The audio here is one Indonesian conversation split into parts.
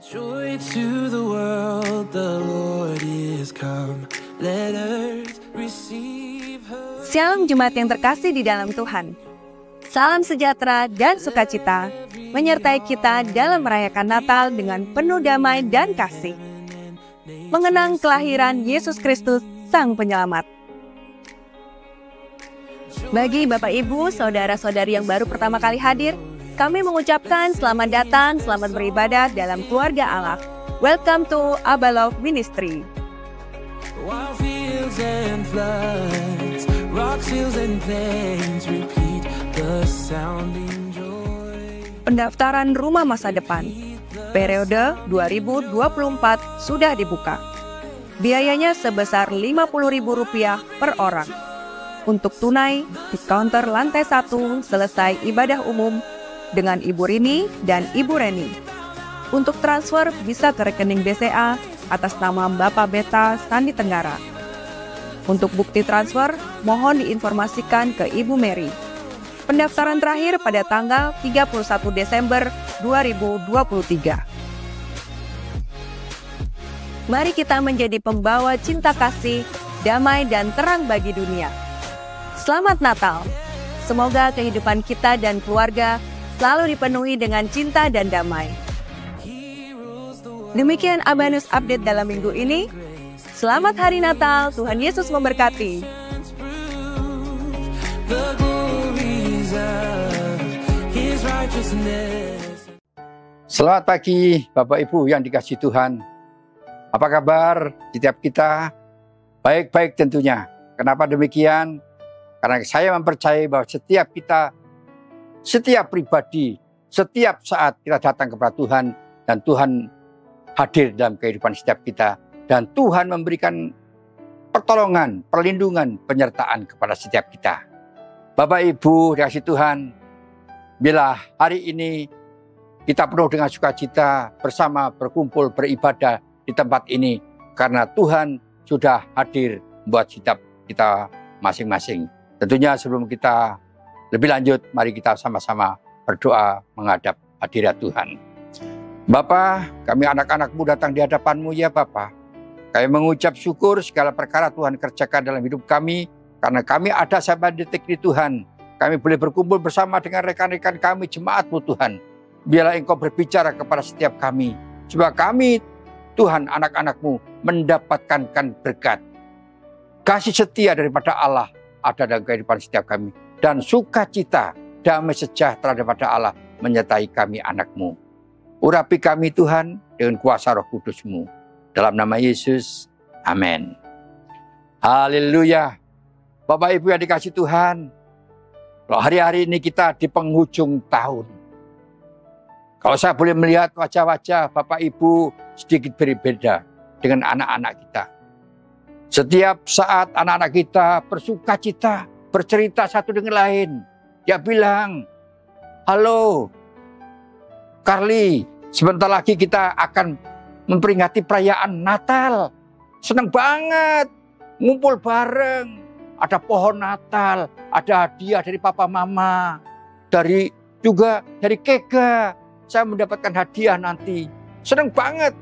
Joy to the world, the Lord is come. Let earth receive her. Shalom Jemaat yang terkasih di dalam Tuhan. Salam sejahtera dan sukacita menyertai kita dalam merayakan Natal dengan penuh damai dan kasih. Mengenang kelahiran Yesus Kristus, Sang Penyelamat. Bagi Bapak Ibu, saudara-saudari yang baru pertama kali hadir, kami mengucapkan selamat datang, selamat beribadah dalam keluarga Allah. Welcome to Abba Love Ministry. Wild fields and floods, rocks, hills and plains repeat the sounding joy. Pendaftaran rumah masa depan periode 2024 sudah dibuka. Biayanya sebesar Rp50.000 per orang. Untuk tunai di counter lantai 1 selesai ibadah umum dengan Ibu Rini dan Ibu Reni. Untuk transfer bisa ke rekening BCA atas nama Bapak Beta Sandi Tenggara. Untuk bukti transfer, mohon diinformasikan ke Ibu Mary. Pendaftaran terakhir pada tanggal 31 Desember 2023. Mari kita menjadi pembawa cinta kasih, damai dan terang bagi dunia. Selamat Natal. Semoga kehidupan kita dan keluarga selalu dipenuhi dengan cinta dan damai. Demikian Abba News Update dalam minggu ini. Selamat Hari Natal, Tuhan Yesus memberkati. Selamat pagi Bapak Ibu yang dikasihi Tuhan. Apa kabar setiap kita? Baik-baik tentunya. Kenapa demikian? Karena saya mempercayai bahwa setiap kita, setiap pribadi, setiap saat kita datang kepada Tuhan dan Tuhan hadir dalam kehidupan setiap kita dan Tuhan memberikan pertolongan, perlindungan, penyertaan kepada setiap kita. Bapak Ibu dikasihi Tuhan, bila hari ini kita penuh dengan sukacita bersama berkumpul beribadah di tempat ini karena Tuhan sudah hadir buat setiap kita masing-masing. Tentunya sebelum kita lebih lanjut, mari kita sama-sama berdoa menghadap hadirat Tuhan. Bapa, kami anak-anak-Mu datang di hadapan-Mu ya Bapa. Kami mengucap syukur segala perkara Tuhan kerjakan dalam hidup kami, karena kami ada sampai detik ini Tuhan. Kami boleh berkumpul bersama dengan rekan-rekan kami, jemaat-Mu Tuhan. Biarlah Engkau berbicara kepada setiap kami, supaya kami Tuhan anak-anak-Mu mendapatkan berkat. Kasih setia daripada Allah ada dalam kehidupan setiap kami. Dan sukacita, damai sejahtera daripada Allah menyertai kami anak-Mu. Urapi kami Tuhan dengan kuasa Roh Kudus-Mu. Dalam nama Yesus, amin. Haleluya. Bapak Ibu yang dikasihi Tuhan, kalau hari-hari ini kita di penghujung tahun. Kalau saya boleh melihat wajah-wajah Bapak Ibu sedikit berbeda dengan anak-anak kita. Setiap saat anak-anak kita bersukacita, bercerita satu dengan lain. Dia bilang, halo Carly, sebentar lagi kita akan memperingati perayaan Natal. Senang banget, ngumpul bareng. Ada pohon Natal, ada hadiah dari papa mama. Juga dari Kega, saya mendapatkan hadiah nanti. Senang banget.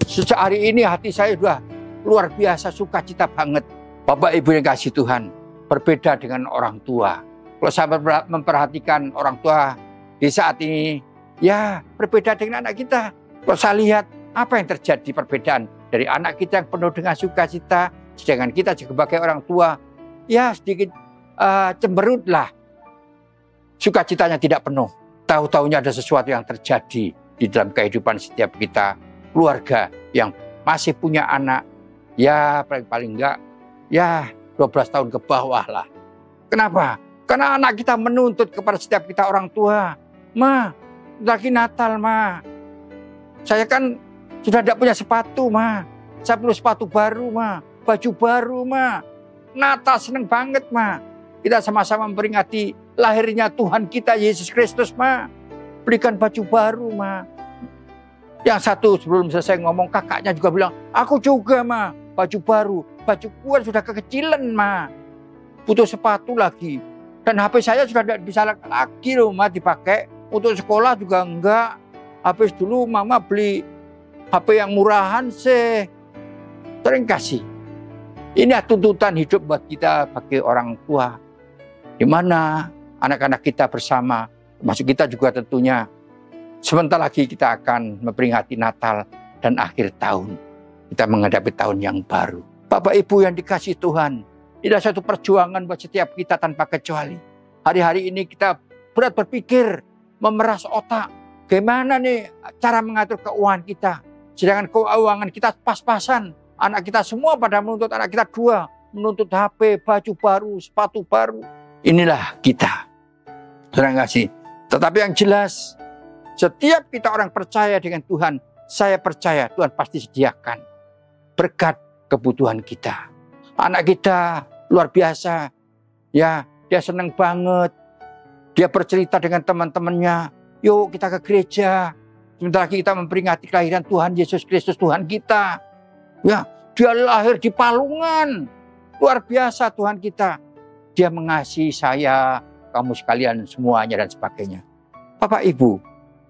Sejak hari ini hati saya sudah luar biasa sukacita banget. Bapak Ibu yang kasih Tuhan, berbeda dengan orang tua. Kalau saya memperhatikan orang tua di saat ini, ya berbeda dengan anak kita. Kalau saya lihat apa yang terjadi perbedaan dari anak kita yang penuh dengan sukacita, sedangkan kita sebagai orang tua, ya sedikit cemberutlah. Sukacitanya tidak penuh. Tahu-tahunya ada sesuatu yang terjadi di dalam kehidupan setiap kita. Keluarga yang masih punya anak, ya paling enggak, ya 12 tahun ke bawah lah. Kenapa? Karena anak kita menuntut kepada setiap kita orang tua. Ma, lagi Natal ma. Saya kan sudah tidak punya sepatu ma. Saya perlu sepatu baru ma. Baju baru ma. Natal seneng banget ma. Kita sama-sama memperingati lahirnya Tuhan kita Yesus Kristus ma. Belikan baju baru ma. Yang satu sebelum selesai ngomong kakaknya juga bilang, aku juga ma, baju baru. Baju kuat sudah kekecilan ma. Butuh sepatu lagi. Dan HP saya sudah tidak bisa lagi loh ma dipakai. Untuk sekolah juga enggak. Habis dulu mama beli HP yang murahan sih. Sering kasih. Ini tuntutan hidup buat kita sebagai orang tua. Di mana anak-anak kita bersama, termasuk kita juga tentunya, sebentar lagi kita akan memperingati Natal dan akhir tahun. Kita menghadapi tahun yang baru. Bapak Ibu yang dikasihi Tuhan, ini adalah satu perjuangan buat setiap kita tanpa kecuali. Hari-hari ini kita berat berpikir, memeras otak. Bagaimana nih cara mengatur keuangan kita? Sedangkan keuangan kita pas-pasan. Anak kita semua pada menuntut, anak kita 2. Menuntut HP, baju baru, sepatu baru. Inilah kita. Terima kasih. Tetapi yang jelas, setiap kita orang percaya dengan Tuhan, saya percaya Tuhan pasti sediakan berkat kebutuhan kita. Anak kita luar biasa. Ya, dia senang banget. Dia bercerita dengan teman-temannya. Yuk kita ke gereja. Sebentar lagi kita memperingati kelahiran Tuhan Yesus Kristus Tuhan kita. Ya, dia lahir di Palungan. Luar biasa Tuhan kita. Dia mengasihi saya, kamu sekalian semuanya dan sebagainya. Bapak Ibu,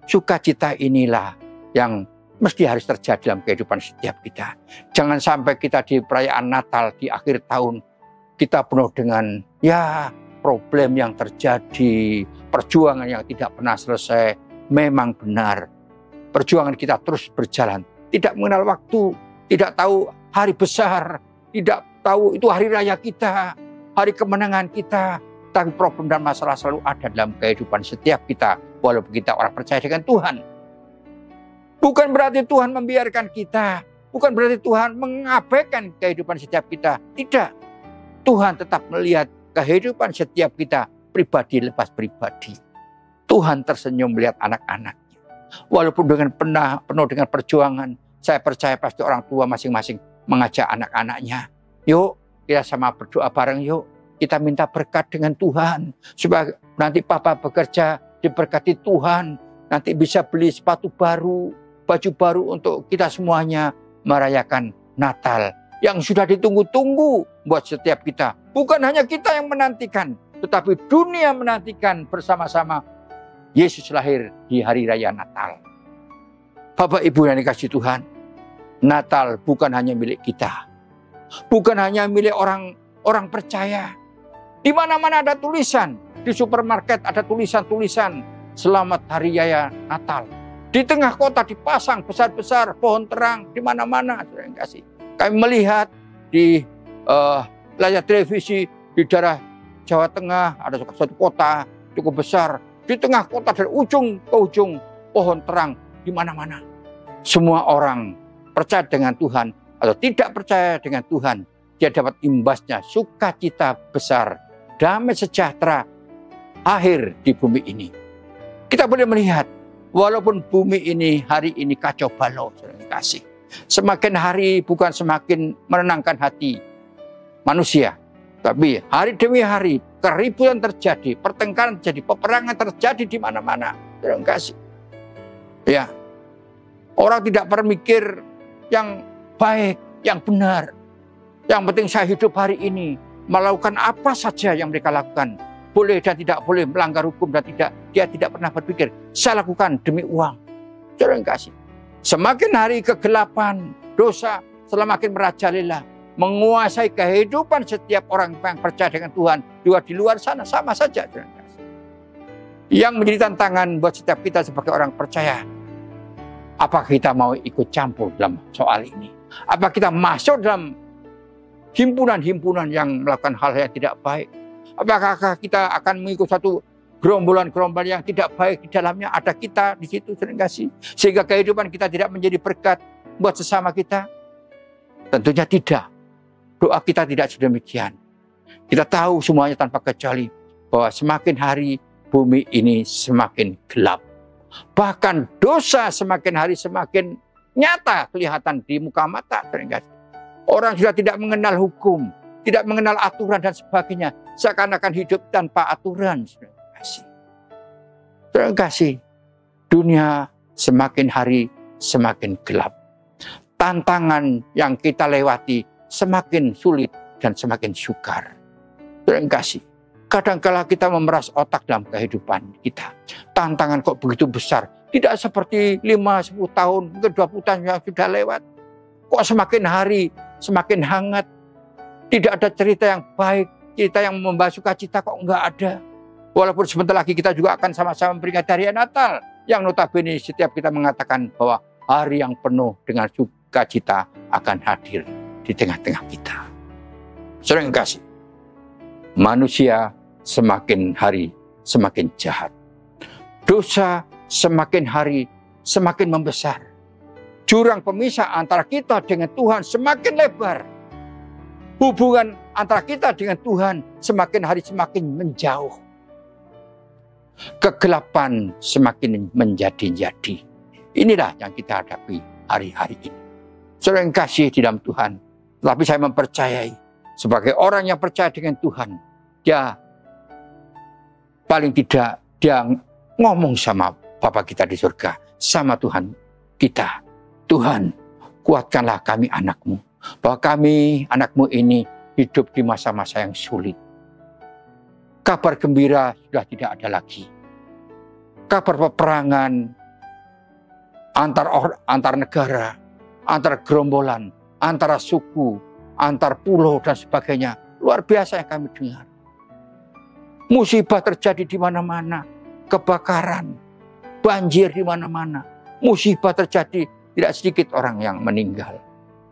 sukacita inilah yang mesti harus terjadi dalam kehidupan setiap kita. Jangan sampai kita di perayaan Natal di akhir tahun kita penuh dengan problem yang terjadi, perjuangan yang tidak pernah selesai. Memang benar, perjuangan kita terus berjalan, tidak mengenal waktu, tidak tahu hari besar, tidak tahu itu hari raya kita, hari kemenangan kita. Tapi problem dan masalah selalu ada dalam kehidupan setiap kita, walaupun kita orang percaya dengan Tuhan. Bukan berarti Tuhan membiarkan kita, bukan berarti Tuhan mengabaikan kehidupan setiap kita. Tidak, Tuhan tetap melihat kehidupan setiap kita, pribadi lepas pribadi. Tuhan tersenyum melihat anak-anaknya. Walaupun penuh dengan perjuangan, saya percaya pasti orang tua masing-masing mengajak anak-anaknya. Yuk, kita sama berdoa bareng yuk. Kita minta berkat dengan Tuhan. Supaya nanti papa bekerja, diberkati Tuhan. Nanti bisa beli sepatu baru, baju baru untuk kita semuanya merayakan Natal. Yang sudah ditunggu-tunggu buat setiap kita. Bukan hanya kita yang menantikan, tetapi dunia menantikan bersama-sama Yesus lahir di hari raya Natal. Bapak Ibu yang dikasihi Tuhan, Natal bukan hanya milik kita. Bukan hanya milik orang percaya. Di mana-mana ada tulisan. Di supermarket ada tulisan-tulisan Selamat Hari Raya Natal. Di tengah kota dipasang besar-besar pohon terang di mana-mana. Kami melihat di layar televisi di daerah Jawa Tengah ada satu kota cukup besar. Di tengah kota dari ujung ke ujung pohon terang di mana-mana. Semua orang percaya dengan Tuhan atau tidak percaya dengan Tuhan, dia dapat imbasnya sukacita besar, damai sejahtera akhir di bumi ini. Kita boleh melihat walaupun bumi ini hari ini kacau balau, kasih. Semakin hari bukan semakin menenangkan hati manusia, tapi hari demi hari keributan terjadi, pertengkaran terjadi, peperangan terjadi di mana-mana. Terima kasih. Ya, orang tidak berpikir yang baik, yang benar. Yang penting saya hidup hari ini, melakukan apa saja yang mereka lakukan. Boleh dan tidak boleh, melanggar hukum dan tidak. Dia tidak pernah berpikir, saya lakukan demi uang. Terima kasih. Semakin hari kegelapan, dosa semakin merajalela. Menguasai kehidupan setiap orang yang percaya dengan Tuhan. Juga di luar sana sama saja. Yang menjadi tantangan buat setiap kita sebagai orang percaya. Apakah kita mau ikut campur dalam soal ini? Apakah kita masuk dalam himpunan-himpunan yang melakukan hal yang tidak baik? Apakah kita akan mengikut satu gerombolan-gerombolan yang tidak baik di dalamnya? Ada kita di situ, sehingga kehidupan kita tidak menjadi berkat buat sesama kita? Tentunya tidak. Doa kita tidak sedemikian. Kita tahu semuanya tanpa kecuali bahwa semakin hari bumi ini semakin gelap. Bahkan dosa semakin hari semakin nyata kelihatan di muka mata. Orang sudah tidak mengenal hukum, tidak mengenal aturan dan sebagainya. Seakan-akan hidup tanpa aturan. Terima kasih. Dunia semakin hari semakin gelap. Tantangan yang kita lewati semakin sulit dan semakin sukar. Terima kasih. Kadang-kala kita memeras otak dalam kehidupan kita. Tantangan kok begitu besar. Tidak seperti 5-10 tahun, mungkin 20 tahun yang sudah lewat. Kok semakin hari semakin hangat. Tidak ada cerita yang baik, cerita yang membawa sukacita kok enggak ada. Walaupun sebentar lagi kita juga akan sama-sama memperingati hari Natal. Yang notabene setiap kita mengatakan bahwa hari yang penuh dengan sukacita akan hadir di tengah-tengah kita. Saudara yang kasih, manusia semakin hari semakin jahat. Dosa semakin hari semakin membesar. Jurang pemisah antara kita dengan Tuhan semakin lebar. Hubungan antara kita dengan Tuhan semakin hari semakin menjauh. Kegelapan semakin menjadi-jadi. Inilah yang kita hadapi hari-hari ini. Saudara yang kasih di dalam Tuhan. Tapi saya mempercayai, sebagai orang yang percaya dengan Tuhan, dia paling tidak dia ngomong sama Bapa kita di surga, sama Tuhan kita. Tuhan, kuatkanlah kami anakmu. Bahwa kami anakmu ini hidup di masa-masa yang sulit. Kabar gembira sudah tidak ada lagi. Kabar peperangan antar negara, antar gerombolan, antara suku, antar pulau dan sebagainya. Luar biasa yang kami dengar. Musibah terjadi di mana-mana. Kebakaran, banjir di mana-mana. Musibah terjadi, tidak sedikit orang yang meninggal.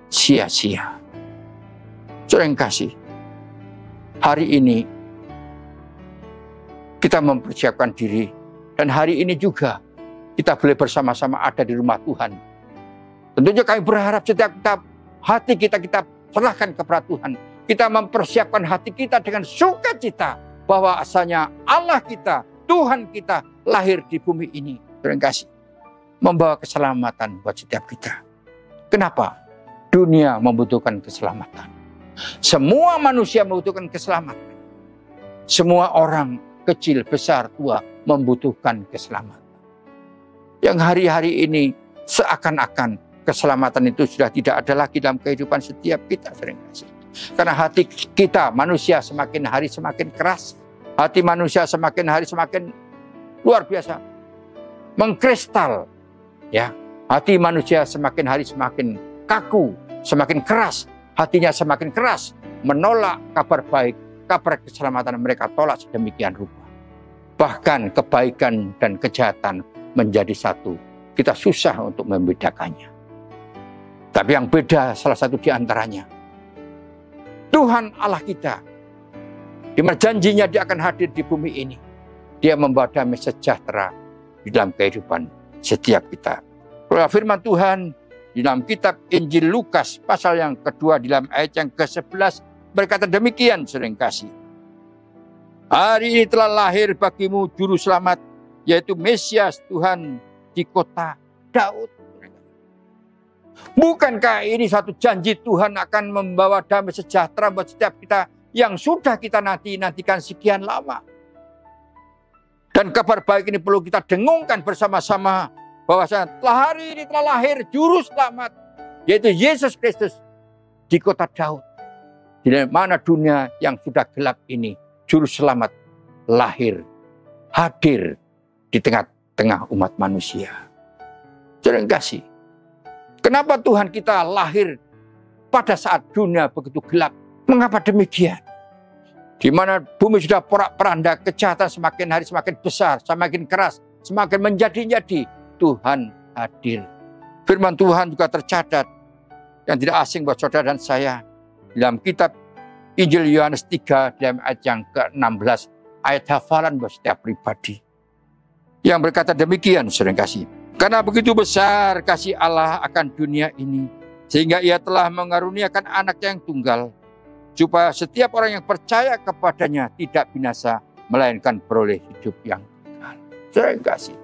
Sia-sia. Saudara yang kasih, hari ini kita mempersiapkan diri. Dan hari ini juga kita boleh bersama-sama ada di rumah Tuhan. Tentunya kami berharap setiap hati kita serahkan kepada Tuhan. Kita mempersiapkan hati kita dengan sukacita bahwa asalnya Allah kita, Tuhan kita lahir di bumi ini. Terima kasih. Membawa keselamatan buat setiap kita. Kenapa? Dunia membutuhkan keselamatan. Semua manusia membutuhkan keselamatan. Semua orang kecil, besar, tua membutuhkan keselamatan. Yang hari-hari ini seakan-akan keselamatan itu sudah tidak ada lagi dalam kehidupan setiap kita. Karena hati kita manusia semakin hari semakin keras. Hati manusia semakin hari semakin luar biasa. Mengkristal. Ya, hati manusia semakin hari semakin kaku, semakin keras. Hatinya semakin keras. Menolak kabar baik, kabar keselamatan mereka tolak sedemikian rupa. Bahkan kebaikan dan kejahatan menjadi satu. Kita susah untuk membedakannya. Tapi yang beda salah satu di antaranya. Tuhan Allah kita. Di mana janjinya dia akan hadir di bumi ini. Dia membawa damai sejahtera di dalam kehidupan setiap kita. Firman Tuhan di dalam kitab Injil Lukas pasal yang kedua di dalam ayat yang ke-11 berkata demikian, saudara yang kasih. Hari ini telah lahir bagimu juru selamat, yaitu Mesias Tuhan di kota Daud. Bukankah ini satu janji Tuhan akan membawa damai sejahtera buat setiap kita yang sudah kita nantikan sekian lama. Dan kabar baik ini perlu kita dengungkan bersama-sama bahwasanya hari ini telah lahir juru selamat, yaitu Yesus Kristus di kota Daud. Di mana dunia yang sudah gelap ini, juru selamat lahir, hadir di tengah-tengah umat manusia. Saudara yang kasih, kenapa Tuhan kita lahir pada saat dunia begitu gelap? Mengapa demikian? Di mana bumi sudah porak-poranda, kejahatan semakin hari semakin besar, semakin keras, semakin menjadi-jadi, Tuhan hadir. Firman Tuhan juga tercatat yang tidak asing buat saudara dan saya dalam kitab Injil Yohanes 3 dalam ayat yang ke-16, ayat hafalan buat setiap pribadi. Yang berkata demikian, saudara kasih. Karena begitu besar kasih Allah akan dunia ini, sehingga ia telah mengaruniakan anak yang tunggal, supaya setiap orang yang percaya kepadanya tidak binasa, melainkan beroleh hidup yang kekal. Saudara kasih.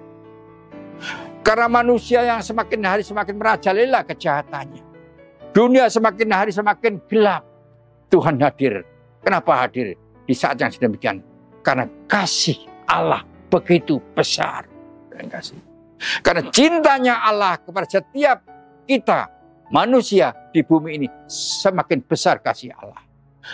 Karena manusia yang semakin hari semakin merajalela kejahatannya. Dunia semakin hari semakin gelap. Tuhan hadir. Kenapa hadir di saat yang sedemikian? Karena kasih Allah begitu besar. Karena cintanya Allah kepada setiap kita, manusia di bumi ini, semakin besar kasih Allah.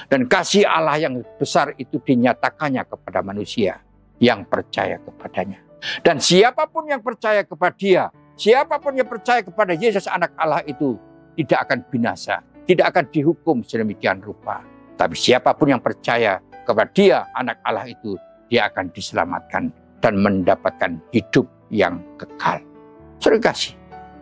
Dan kasih Allah yang besar itu dinyatakannya kepada manusia yang percaya kepadanya. Dan siapapun yang percaya kepada Dia, siapapun yang percaya kepada Yesus anak Allah itu tidak akan binasa, tidak akan dihukum sedemikian rupa. Tapi siapapun yang percaya kepada Dia anak Allah itu, dia akan diselamatkan dan mendapatkan hidup yang kekal. Saudara kasih,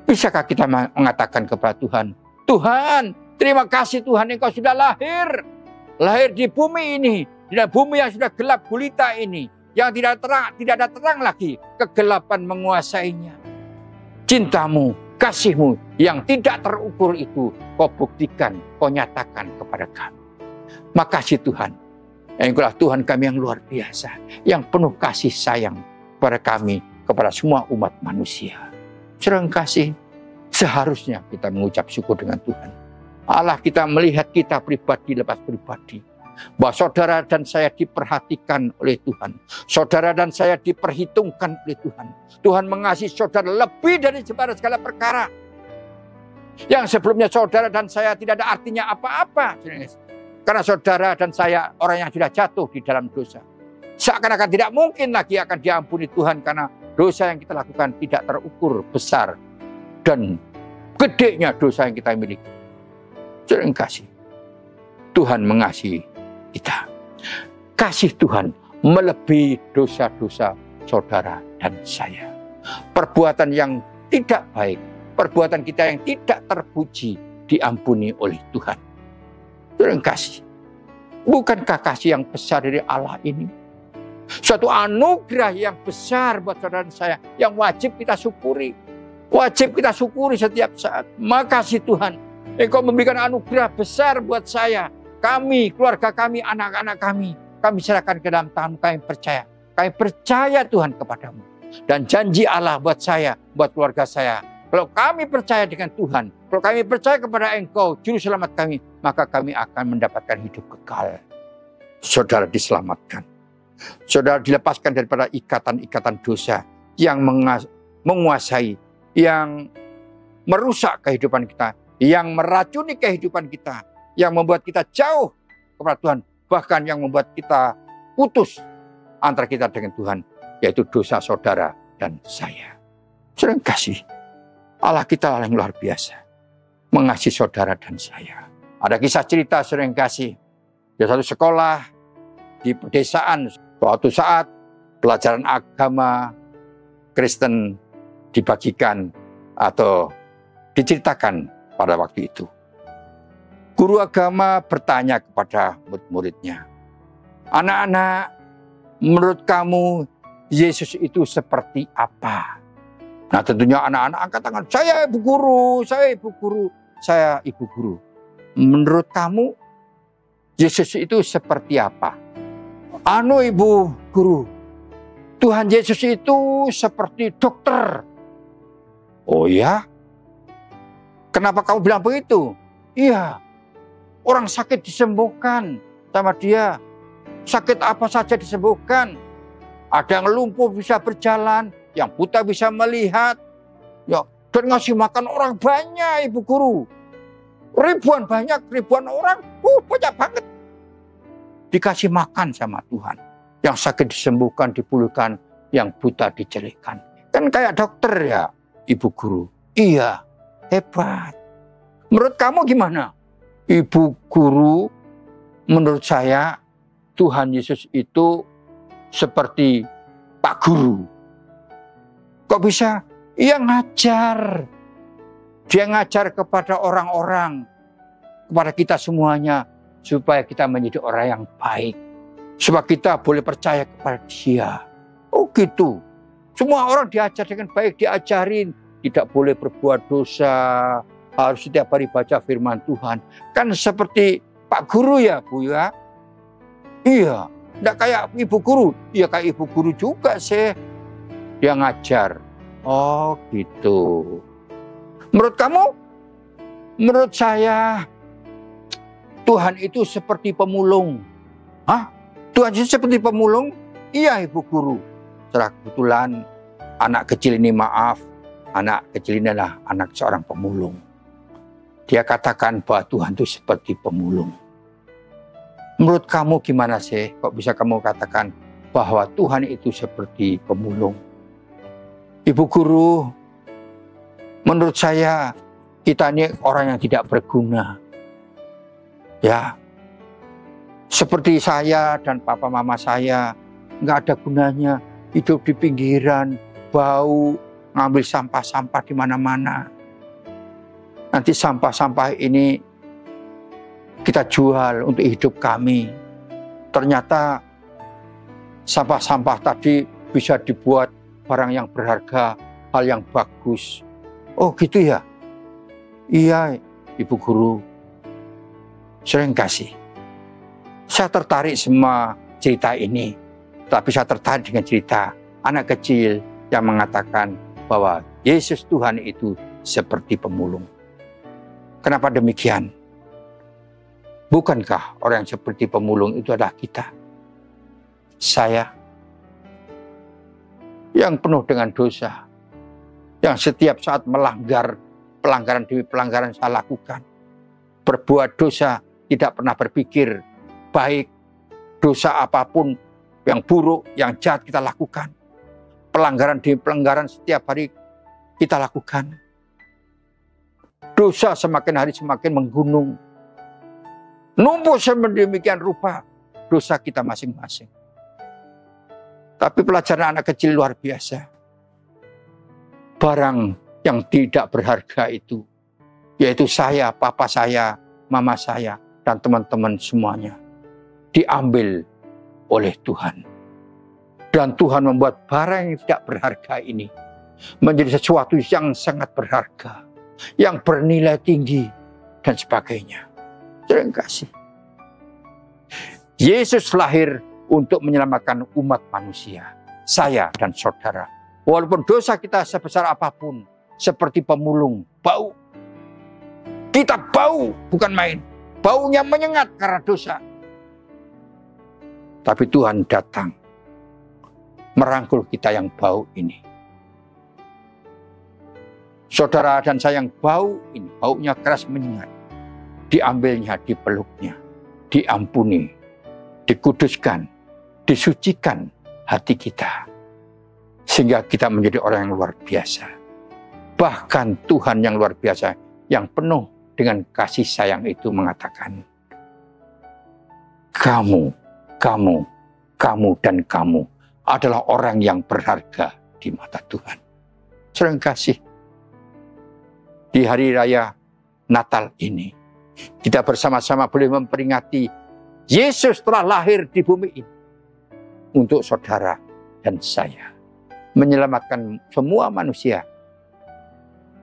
bisakah kita mengatakan kepada Tuhan, Tuhan, terima kasih Tuhan, Engkau sudah lahir di bumi ini, di bumi yang sudah gelap gulita ini, yang tidak ada terang lagi, kegelapan menguasainya. Cintamu, kasihmu yang tidak terukur itu kau buktikan, kau nyatakan kepada kami. Makasih Tuhan, Engkaulah Tuhan kami yang luar biasa, yang penuh kasih sayang kepada kami, kepada semua umat manusia. Saudara kasih, seharusnya kita mengucap syukur dengan Tuhan. Allah kita melihat kita pribadi lepas pribadi, bahwa saudara dan saya diperhatikan oleh Tuhan. Saudara dan saya diperhitungkan oleh Tuhan. Tuhan mengasihi saudara lebih dari segala perkara. Yang sebelumnya saudara dan saya tidak ada artinya apa-apa. Karena saudara dan saya orang yang sudah jatuh di dalam dosa. Seakan-akan tidak mungkin lagi akan diampuni Tuhan karena dosa yang kita lakukan tidak terukur besar dan gedenya dosa yang kita miliki. Terima kasih. Tuhan mengasihi kita. Kasih Tuhan melebihi dosa-dosa saudara dan saya. Perbuatan yang tidak baik, perbuatan kita yang tidak terpuji diampuni oleh Tuhan. Terima kasih. Bukankah kasih yang besar dari Allah ini suatu anugerah yang besar buat saudara dan saya yang wajib kita syukuri. Wajib kita syukuri setiap saat. Makasih Tuhan, Engkau memberikan anugerah besar buat saya, kami, keluarga kami, anak-anak kami. Kami serahkan ke dalam tangan, kami percaya. Kami percaya Tuhan kepadamu. Dan janji Allah buat saya, buat keluarga saya. Kalau kami percaya dengan Tuhan, kalau kami percaya kepada Engkau, Juru Selamat kami, maka kami akan mendapatkan hidup kekal. Saudara diselamatkan. Saudara dilepaskan daripada ikatan-ikatan dosa yang menguasai, yang merusak kehidupan kita, yang meracuni kehidupan kita, yang membuat kita jauh kepada Tuhan, bahkan yang membuat kita putus antara kita dengan Tuhan, yaitu dosa saudara dan saya. Saudara kasih, Allah kita yang luar biasa, mengasihi saudara dan saya. Ada kisah cerita saudara kasih, di satu sekolah di pedesaan, suatu saat pelajaran agama Kristen dibagikan atau diceritakan pada waktu itu. Guru agama bertanya kepada murid-muridnya, anak-anak, menurut kamu Yesus itu seperti apa? Nah tentunya anak-anak angkat tangan, saya ibu guru, saya ibu guru, saya ibu guru. Menurut kamu Yesus itu seperti apa? Ibu guru, Tuhan Yesus itu seperti dokter. Oh ya? Kenapa kamu bilang begitu? Iya, orang sakit disembuhkan sama dia. Sakit apa saja disembuhkan. Ada yang lumpuh bisa berjalan, yang buta bisa melihat. Ya, dan ngasih makan orang banyak, ibu guru. Ribuan orang, banyak banget. Dikasih makan sama Tuhan. Yang sakit disembuhkan, dipulihkan, yang buta dijelekkan. Kan kayak dokter ya, ibu guru. Iya, hebat. Menurut kamu gimana? Ibu guru, menurut saya Tuhan Yesus itu seperti Pak Guru. Kok bisa? Ia ngajar. Dia ngajar kepada orang-orang, kepada kita semuanya, supaya kita menjadi orang yang baik. Supaya kita boleh percaya kepada Dia. Oh gitu. Semua orang diajar dengan baik, diajarin. Tidak boleh berbuat dosa. Harus setiap hari baca firman Tuhan. Kan seperti Pak Guru ya Bu ya. Iya. Tidak kayak ibu guru. Iya kayak ibu guru juga sih. Dia ngajar. Oh gitu. Menurut kamu? Menurut saya Tuhan itu seperti pemulung. Hah? Tuhan itu seperti pemulung? Iya ibu guru. Setelah kebetulan anak kecil ini anak kecil ini adalah anak seorang pemulung. Dia katakan bahwa Tuhan itu seperti pemulung. Menurut kamu gimana sih? Kok bisa kamu katakan bahwa Tuhan itu seperti pemulung? Ibu guru, menurut saya kita ini orang yang tidak berguna. Ya, seperti saya dan papa mama saya, nggak ada gunanya hidup di pinggiran, bau, ngambil sampah-sampah di mana-mana. Nanti sampah-sampah ini kita jual untuk hidup kami. Ternyata sampah-sampah tadi bisa dibuat barang yang berharga, hal yang bagus. Oh gitu ya? Iya, Ibu Guru. Sering kasih. Saya tertarik semua cerita ini. Tapi saya tertarik dengan cerita anak kecil yang mengatakan bahwa Yesus Tuhan itu seperti pemulung. Kenapa demikian? Bukankah orang yang seperti pemulung itu adalah kita? Saya yang penuh dengan dosa, yang setiap saat melanggar, pelanggaran demi pelanggaran saya lakukan. Berbuat dosa, tidak pernah berpikir baik, dosa apapun yang buruk, yang jahat kita lakukan. Pelanggaran demi pelanggaran setiap hari kita lakukan. Dosa semakin hari semakin menggunung. Numpuk sedemikian rupa dosa kita masing-masing. Tapi pelajaran anak kecil luar biasa. Barang yang tidak berharga itu, yaitu saya, papa saya, mama saya, dan teman-teman semuanya, diambil oleh Tuhan. Dan Tuhan membuat barang yang tidak berharga ini menjadi sesuatu yang sangat berharga, yang bernilai tinggi, dan sebagainya. Terima kasih. Yesus lahir untuk menyelamatkan umat manusia, saya dan saudara. Walaupun dosa kita sebesar apapun, seperti pemulung, bau. Kita bau, bukan main. Baunya menyengat karena dosa. Tapi Tuhan datang merangkul kita yang bau ini. Saudara dan saya yang bau ini, baunya keras menyengat. Diambilnya, dipeluknya, diampuni, dikuduskan, disucikan hati kita. Sehingga kita menjadi orang yang luar biasa. Bahkan Tuhan yang luar biasa, yang penuh dengan kasih sayang itu mengatakan, kamu dan kamu adalah orang yang berharga di mata Tuhan. Terima kasih. Di hari raya Natal ini, kita bersama-sama boleh memperingati Yesus telah lahir di bumi ini untuk saudara dan saya, menyelamatkan semua manusia.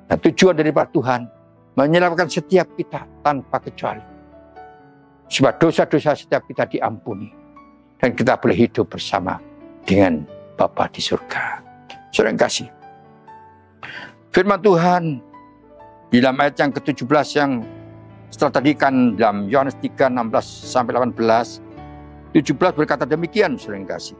Nah, tujuan daripada Tuhan menyelamatkan setiap kita tanpa kecuali. Sebab dosa-dosa setiap kita diampuni dan kita boleh hidup bersama dengan Bapa di surga. Saudara yang kasih, firman Tuhan di dalam ayat yang ke-17 yang setelah tadi kan dalam Yohanes 3, 16-18, 17 berkata demikian, saudara yang kasih.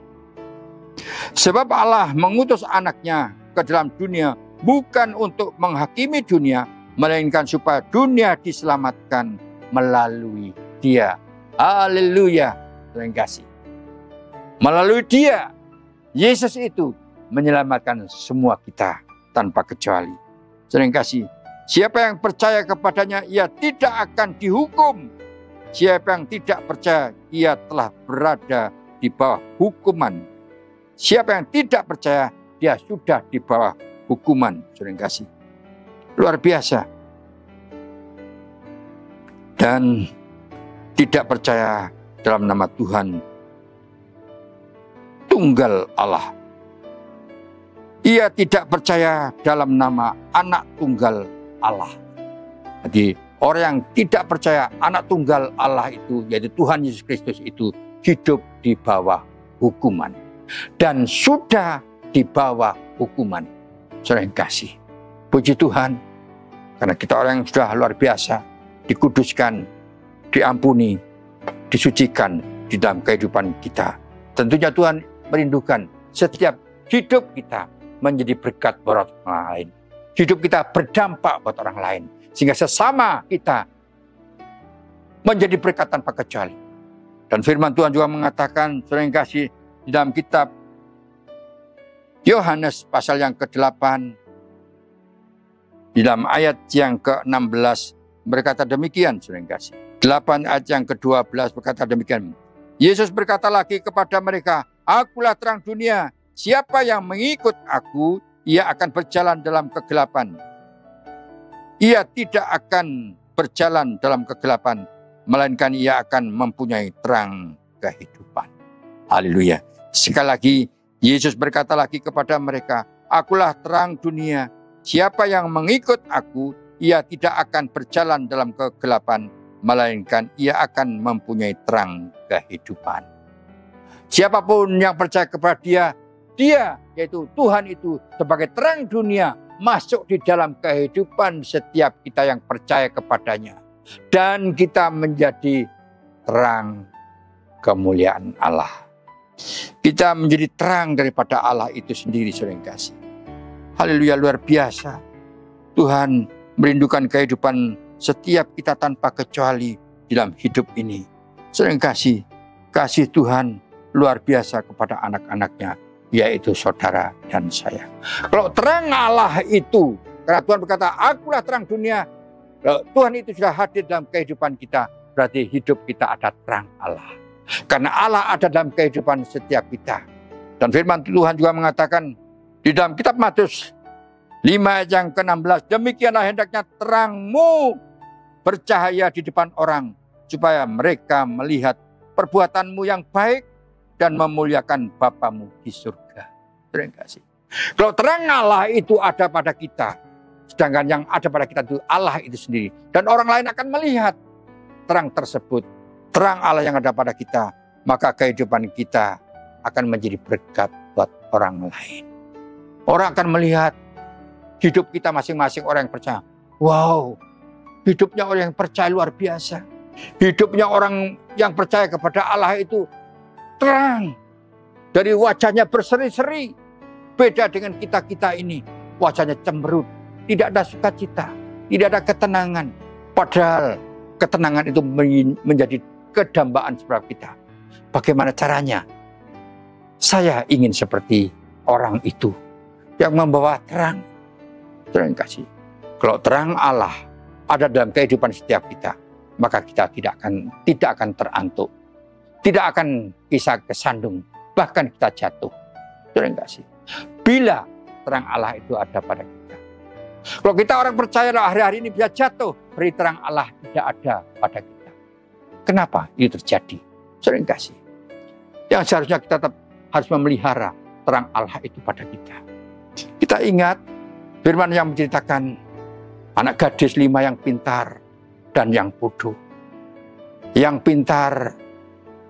Sebab Allah mengutus anaknya ke dalam dunia bukan untuk menghakimi dunia, melainkan supaya dunia diselamatkan melalui Dia. Haleluya, saudara yang kasih. Melalui Dia, Yesus itu menyelamatkan semua kita tanpa kecuali. Saudara yang kasih, siapa yang percaya kepadanya, ia tidak akan dihukum. Siapa yang tidak percaya, ia telah berada di bawah hukuman. Siapa yang tidak percaya, dia sudah di bawah hukuman. Saudara yang kasih, luar biasa. Dan tidak percaya dalam nama Tuhan Tunggal Allah. Ia tidak percaya dalam nama Anak Tunggal Allah. Jadi orang yang tidak percaya Anak Tunggal Allah itu, yaitu Tuhan Yesus Kristus itu, hidup di bawah hukuman. Dan sudah di bawah hukuman. Saudara yang kasih, puji Tuhan, karena kita orang yang sudah luar biasa, dikuduskan, diampuni, disucikan di dalam kehidupan kita. Tentunya Tuhan merindukan setiap hidup kita menjadi berkat buat orang lain. Hidup kita berdampak buat orang lain. Sehingga sesama kita menjadi berkat tanpa kecuali. Dan firman Tuhan juga mengatakan, saudara yang kasih, di dalam kitab Yohanes pasal yang ke-8, di dalam ayat yang ke-16 berkata demikian, saudara yang kasih. 8 ayat yang ke-12 berkata demikian. Yesus berkata lagi kepada mereka, "Akulah terang dunia. Siapa yang mengikut aku, ia akan berjalan dalam kegelapan. Ia tidak akan berjalan dalam kegelapan, melainkan ia akan mempunyai terang kehidupan." Haleluya. Sekali lagi, Yesus berkata lagi kepada mereka, "Akulah terang dunia. Siapa yang mengikut aku, ia tidak akan berjalan dalam kegelapan, melainkan ia akan mempunyai terang kehidupan." Siapapun yang percaya kepada dia yaitu Tuhan itu sebagai terang dunia, masuk di dalam kehidupan setiap kita yang percaya kepadanya. Dan kita menjadi terang kemuliaan Allah. Kita menjadi terang daripada Allah itu sendiri, saudara yang kasih. Haleluya, luar biasa. Tuhan merindukan kehidupan setiap kita tanpa kecuali dalam hidup ini. Saudara yang kasih Tuhan luar biasa kepada anak-anaknya, yaitu saudara dan saya. Kalau terang Allah itu, karena Tuhan berkata, "Akulah terang dunia." Kalau Tuhan itu sudah hadir dalam kehidupan kita, berarti hidup kita ada terang Allah. Karena Allah ada dalam kehidupan setiap kita. Dan firman Tuhan juga mengatakan di dalam kitab Matius 5 ayat yang ke-16, "Demikianlah hendaknya terangmu bercahaya di depan orang, supaya mereka melihat perbuatanmu yang baik dan memuliakan Bapamu di surga." Terima kasih. Kalau terang Allah itu ada pada kita, sedangkan yang ada pada kita itu Allah itu sendiri, dan orang lain akan melihat terang tersebut, terang Allah yang ada pada kita, maka kehidupan kita akan menjadi berkat buat orang lain. Orang akan melihat hidup kita masing-masing, orang yang percaya. Wow, hidupnya orang yang percaya luar biasa. Hidupnya orang yang percaya kepada Allah itu terang. Dari wajahnya berseri-seri. Beda dengan kita-kita ini. Wajahnya cemberut. Tidak ada sukacita. Tidak ada ketenangan. Padahal ketenangan itu menjadi kedambaan sebab kita. Bagaimana caranya? Saya ingin seperti orang itu yang membawa terang. Terang kasih. Kalau terang Allah ada dalam kehidupan setiap kita, maka kita tidak akan terantuk, tidak akan bisa kesandung, bahkan kita jatuh. Terang kasih. Bila terang Allah itu ada pada kita. Kalau kita orang percaya hari-hari ini bisa jatuh, beri terang Allah tidak ada pada kita. Kenapa itu terjadi? Terang kasih. Yang seharusnya kita tetap harus memelihara terang Allah itu pada kita. Kita ingat firman yang menceritakan anak gadis 5 yang pintar dan yang bodoh. Yang pintar,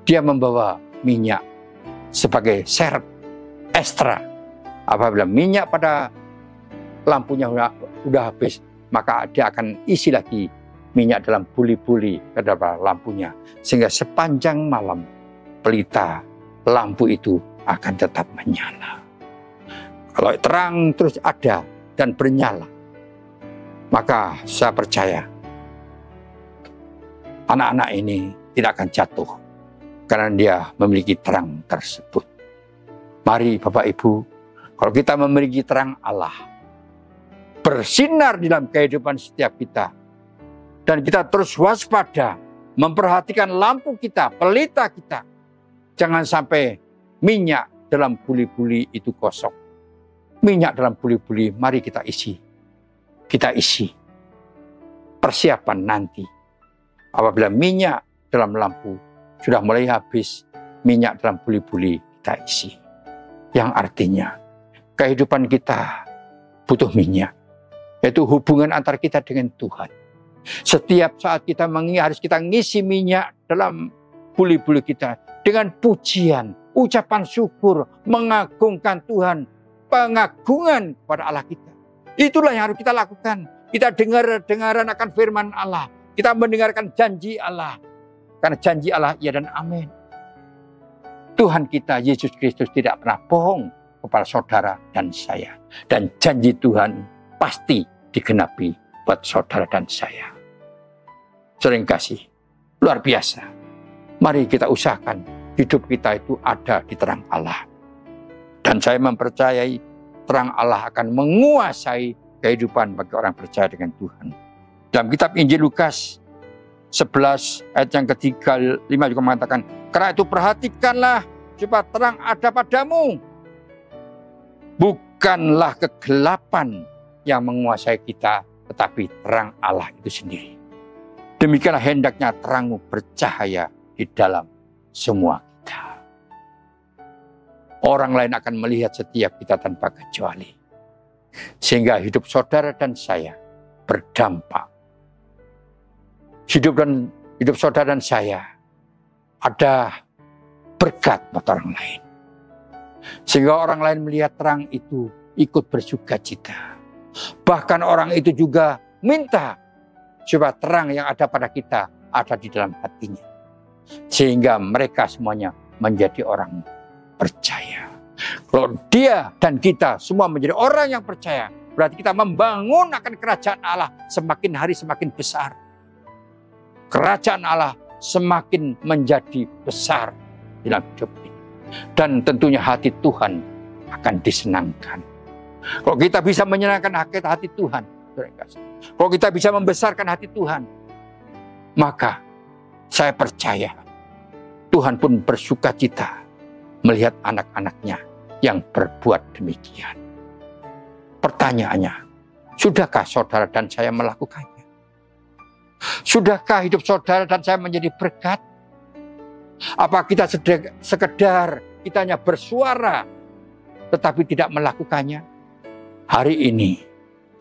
dia membawa minyak sebagai serep ekstra. Apabila minyak pada lampunya sudah habis, maka dia akan isi lagi minyak dalam buli-buli ke dalam lampunya. Sehingga sepanjang malam pelita lampu itu akan tetap menyala. Kalau terang terus ada dan bernyala, maka saya percaya anak-anak ini tidak akan jatuh karena dia memiliki terang tersebut. Mari Bapak Ibu, kalau kita memiliki terang Allah, bersinar di dalam kehidupan setiap kita, dan kita terus waspada, memperhatikan lampu kita, pelita kita, jangan sampai minyak dalam buli-buli itu kosong. Minyak dalam buli-buli, mari kita isi. Kita isi. Persiapan nanti. Apabila minyak dalam lampu sudah mulai habis, minyak dalam buli-buli kita isi. Yang artinya, kehidupan kita butuh minyak. Yaitu hubungan antara kita dengan Tuhan. Setiap saat kita harus kita ngisi minyak dalam buli-buli kita. Dengan pujian, ucapan syukur, mengagungkan Tuhan. Pengagungan kepada Allah kita. Itulah yang harus kita lakukan. Kita dengaran akan firman Allah. Kita mendengarkan janji Allah. Karena janji Allah iya dan amin. Tuhan kita Yesus Kristus tidak pernah bohong kepada saudara dan saya. Dan janji Tuhan pasti digenapi buat saudara dan saya. Sering kasih. Luar biasa. Mari kita usahakan hidup kita itu ada di terang Allah. Dan saya mempercayai terang Allah akan menguasai kehidupan bagi orang percaya dengan Tuhan. Dalam kitab Injil Lukas 11 ayat yang ke-35 juga mengatakan, karena itu perhatikanlah supaya terang ada padamu. Bukanlah kegelapan yang menguasai kita, tetapi terang Allah itu sendiri. Demikianlah hendaknya terangmu bercahaya di dalam semua kita. Orang lain akan melihat setiap kita tanpa kecuali. Sehingga hidup saudara dan saya berdampak. Hidup saudara dan saya ada berkat buat orang lain. Sehingga orang lain melihat terang itu ikut bersuka cita. Bahkan orang itu juga minta supaya terang yang ada pada kita ada di dalam hatinya. Sehingga mereka semuanya menjadi orang percaya. Kalau dia dan kita semua menjadi orang yang percaya, berarti kita membangun akan kerajaan Allah semakin hari semakin besar. Kerajaan Allah semakin menjadi besar dalam hidup ini. Dan tentunya hati Tuhan akan disenangkan. Kalau kita bisa menyenangkan hati Tuhan, kalau kita bisa membesarkan hati Tuhan, maka saya percaya Tuhan pun bersuka cita melihat anak-anaknya yang berbuat demikian. Pertanyaannya, sudahkah saudara dan saya melakukannya? Sudahkah hidup saudara dan saya menjadi berkat? Apa kita sekedar kita hanya bersuara tetapi tidak melakukannya? Hari ini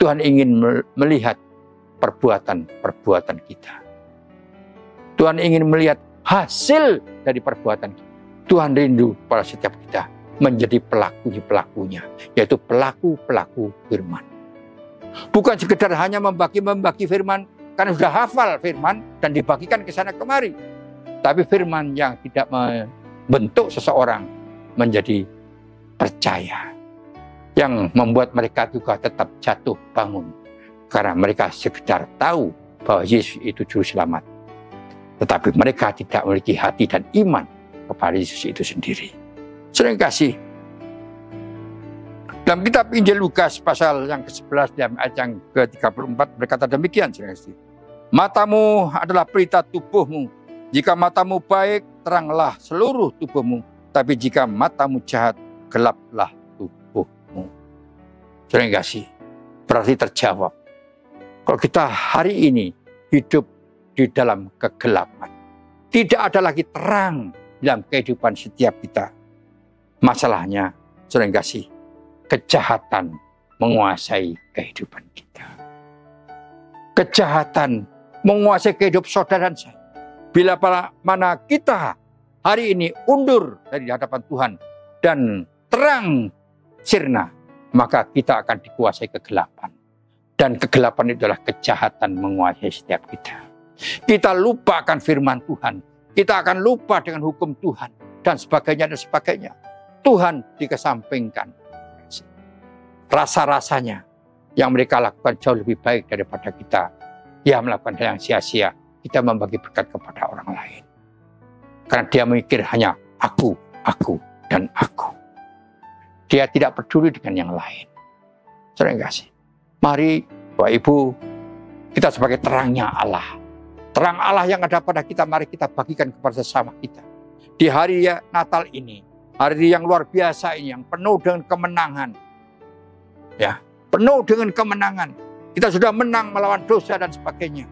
Tuhan ingin melihat perbuatan-perbuatan kita. Tuhan ingin melihat hasil dari perbuatan kita. Tuhan rindu pada setiap kita menjadi pelaku-pelakunya, yaitu pelaku-pelaku firman. Bukan sekedar hanya membagi firman karena sudah hafal firman dan dibagikan ke sana kemari. Tapi firman yang tidak membentuk seseorang menjadi percaya. Yang membuat mereka juga tetap jatuh bangun. Karena mereka sekedar tahu bahwa Yesus itu juru selamat. Tetapi mereka tidak memiliki hati dan iman kepada Yesus itu sendiri. Saudara kasih, dalam kitab Injil Lukas pasal yang ke-11 ayat yang ke-34 berkata demikian, saudara kasih. Matamu adalah pelita tubuhmu. Jika matamu baik, teranglah seluruh tubuhmu. Tapi jika matamu jahat, gelaplah tubuhmu. Saudara kasih, berarti terjawab. Kalau kita hari ini hidup di dalam kegelapan, tidak ada lagi terang dalam kehidupan setiap kita. Masalahnya, saudara kasih, kejahatan menguasai kehidupan kita. Kejahatan menguasai kehidupan saudara dan saya. Bila mana kita hari ini undur dari hadapan Tuhan dan terang sirna, maka kita akan dikuasai kegelapan. Dan kegelapan itu adalah kejahatan menguasai setiap kita. Kita lupa akan firman Tuhan. Kita akan lupa dengan hukum Tuhan. Dan sebagainya dan sebagainya. Tuhan dikesampingkan. Rasa-rasanya yang mereka lakukan jauh lebih baik daripada kita. Dia melakukan hal yang sia-sia. Kita membagi berkat kepada orang lain. Karena dia memikir hanya aku, dan aku. Dia tidak peduli dengan yang lain. Saudara kasih. Mari Bapak Ibu, kita sebagai terangnya Allah. Terang Allah yang ada pada kita, mari kita bagikan kepada sesama kita. Di hari Natal ini, hari yang luar biasa ini, yang penuh dengan kemenangan. Ya, penuh dengan kemenangan. Kita sudah menang melawan dosa dan sebagainya.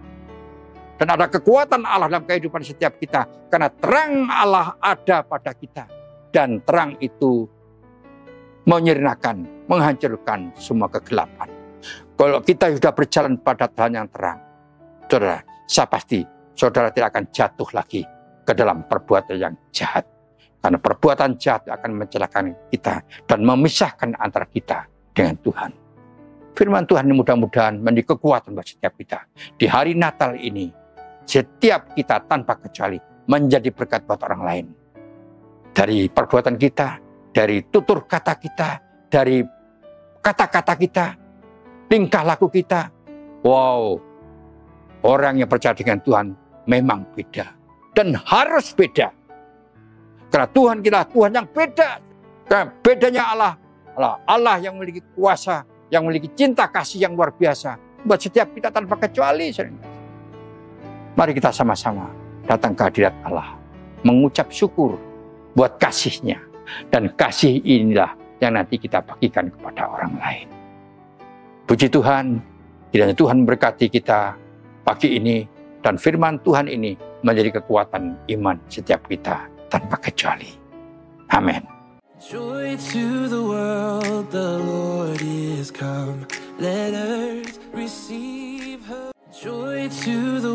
Dan ada kekuatan Allah dalam kehidupan setiap kita. Karena terang Allah ada pada kita. Dan terang itu menyirnakan, menghancurkan semua kegelapan. Kalau kita sudah berjalan pada jalan yang terang, saudara, saya pasti saudara tidak akan jatuh lagi ke dalam perbuatan yang jahat. Karena perbuatan jahat akan mencelakakan kita dan memisahkan antara kita dengan Tuhan. Firman Tuhan ini mudah-mudahan menjadi kekuatan buat setiap kita. Di hari Natal ini, setiap kita tanpa kecuali menjadi berkat buat orang lain. Dari perbuatan kita, dari tutur kata kita, dari kata-kata kita, tingkah laku kita. Wow, orang yang percaya dengan Tuhan memang beda. Dan harus beda. Karena Tuhan kita Tuhan yang beda. Karena bedanya Allah Allah yang memiliki kuasa, yang memiliki cinta kasih yang luar biasa buat setiap kita tanpa kecuali. Mari kita sama-sama datang ke hadirat Allah, mengucap syukur buat kasih-Nya. Dan kasih inilah yang nanti kita bagikan kepada orang lain. Puji Tuhan, kiranya Tuhan berkati kita pagi ini, dan firman Tuhan ini menjadi kekuatan iman setiap kita tanpa kecuali. Amin. Joy to the world, the Lord is come. Let earth receive her. Joy to the